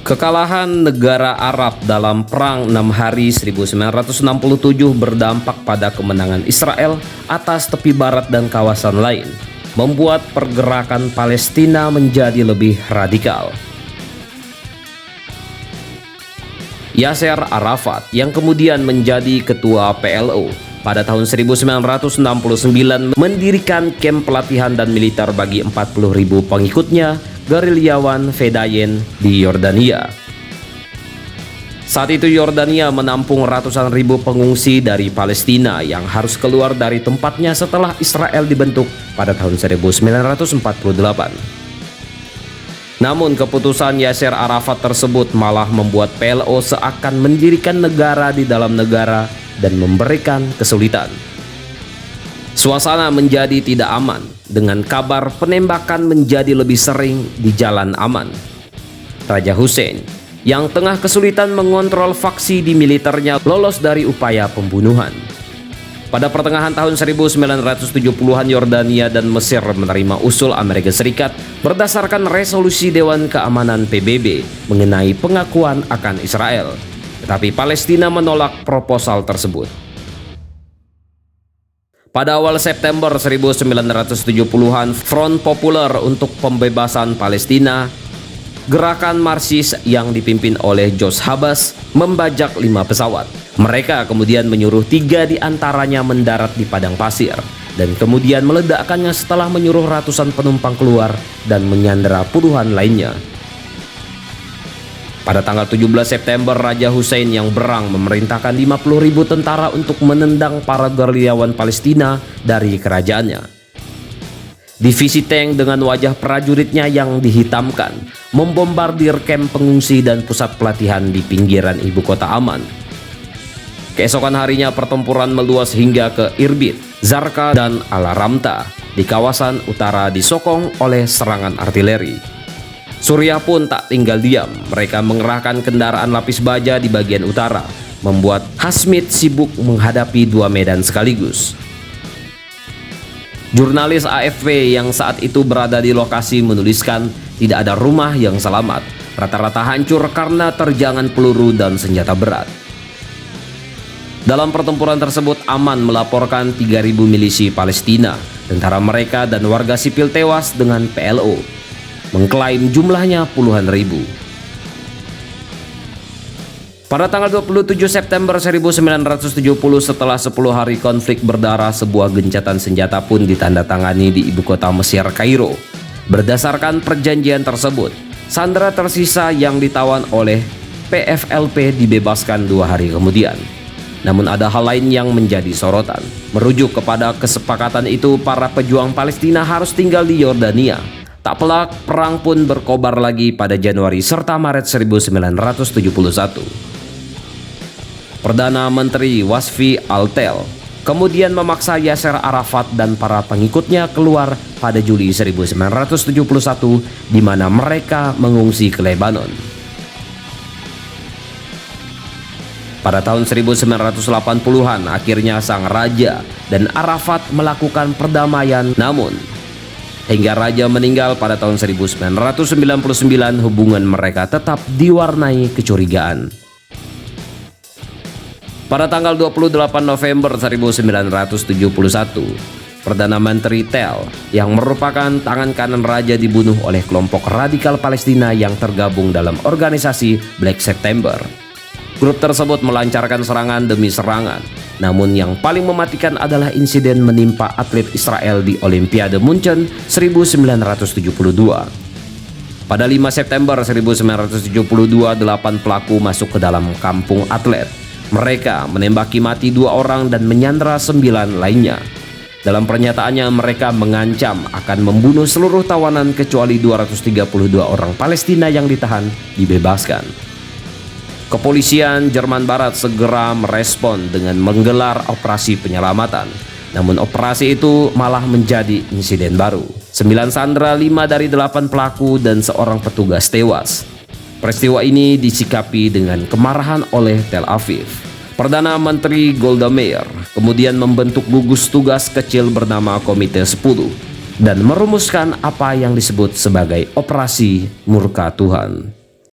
Kekalahan negara Arab dalam Perang 6 Hari 1967 berdampak pada kemenangan Israel atas tepi barat dan kawasan lain, membuat pergerakan Palestina menjadi lebih radikal. Yasser Arafat yang kemudian menjadi ketua PLO pada tahun 1969 mendirikan kamp pelatihan dan militer bagi 40.000 pengikutnya, gerilyawan Fedayen di Yordania. Saat itu Yordania menampung ratusan ribu pengungsi dari Palestina yang harus keluar dari tempatnya setelah Israel dibentuk pada tahun 1948. Namun keputusan Yasser Arafat tersebut malah membuat PLO seakan mendirikan negara di dalam negara dan memberikan kesulitan. Suasana menjadi tidak aman dengan kabar penembakan menjadi lebih sering di Jalan Aman. Raja Hussein yang tengah kesulitan mengontrol faksi di militernya lolos dari upaya pembunuhan. Pada pertengahan tahun 1970-an Yordania dan Mesir menerima usul Amerika Serikat berdasarkan resolusi Dewan Keamanan PBB mengenai pengakuan akan Israel. Tetapi Palestina menolak proposal tersebut. Pada awal September 1970-an, Front Populer untuk Pembebasan Palestina, gerakan Marsis yang dipimpin oleh George Habas, membajak 5 pesawat. Mereka kemudian menyuruh 3 di antaranya mendarat di padang pasir dan kemudian meledakkannya setelah menyuruh ratusan penumpang keluar dan menyandera puluhan lainnya. Pada tanggal 17 September, Raja Hussein yang berang memerintahkan 50.000 tentara untuk menendang para gerilyawan Palestina dari kerajaannya. Divisi tank dengan wajah prajuritnya yang dihitamkan membombardir kamp pengungsi dan pusat pelatihan di pinggiran ibu kota Aman. Keesokan harinya pertempuran meluas hingga ke Irbid, Zarqa, dan Al-Ramta di kawasan utara disokong oleh serangan artileri. Suriah pun tak tinggal diam, mereka mengerahkan kendaraan lapis baja di bagian utara, membuat Hashmit sibuk menghadapi 2 medan sekaligus. Jurnalis AFP yang saat itu berada di lokasi menuliskan tidak ada rumah yang selamat, rata-rata hancur karena terjangan peluru dan senjata berat. Dalam pertempuran tersebut, Aman melaporkan 3.000 milisi Palestina, tentara mereka dan warga sipil tewas dengan PLO mengklaim jumlahnya puluhan ribu. Pada tanggal 27 September 1970, setelah 10 hari konflik berdarah, sebuah gencatan senjata pun ditandatangani di ibu kota Mesir, Kairo. Berdasarkan perjanjian tersebut, sandera tersisa yang ditawan oleh PFLP dibebaskan 2 hari kemudian. Namun ada hal lain yang menjadi sorotan. Merujuk kepada kesepakatan itu, para pejuang Palestina harus tinggal di Yordania. Tak pelak, perang pun berkobar lagi pada Januari serta Maret 1971. Perdana Menteri Wasfi Altel kemudian memaksa Yasser Arafat dan para pengikutnya keluar pada Juli 1971, di mana mereka mengungsi ke Lebanon. Pada tahun 1980-an, akhirnya sang raja dan Arafat melakukan perdamaian, namun hingga raja meninggal pada tahun 1999, hubungan mereka tetap diwarnai kecurigaan. Pada tanggal 28 November 1971, Perdana Menteri Tel, yang merupakan tangan kanan raja, dibunuh oleh kelompok radikal Palestina yang tergabung dalam organisasi Black September. Grup tersebut melancarkan serangan demi serangan. Namun yang paling mematikan adalah insiden menimpa atlet Israel di Olimpiade Munchen 1972. Pada 5 September 1972, 8 pelaku masuk ke dalam kampung atlet. Mereka menembaki mati 2 orang dan menyandera 9 lainnya. Dalam pernyataannya, mereka mengancam akan membunuh seluruh tawanan kecuali 232 orang Palestina yang ditahan dibebaskan. Kepolisian Jerman Barat segera merespon dengan menggelar operasi penyelamatan. Namun operasi itu malah menjadi insiden baru. 9 sandera, 5 dari 8 pelaku dan seorang petugas tewas. Peristiwa ini disikapi dengan kemarahan oleh Tel Aviv. Perdana Menteri Golda Meir kemudian membentuk gugus tugas kecil bernama Komite 10 dan merumuskan apa yang disebut sebagai Operasi Murka Tuhan.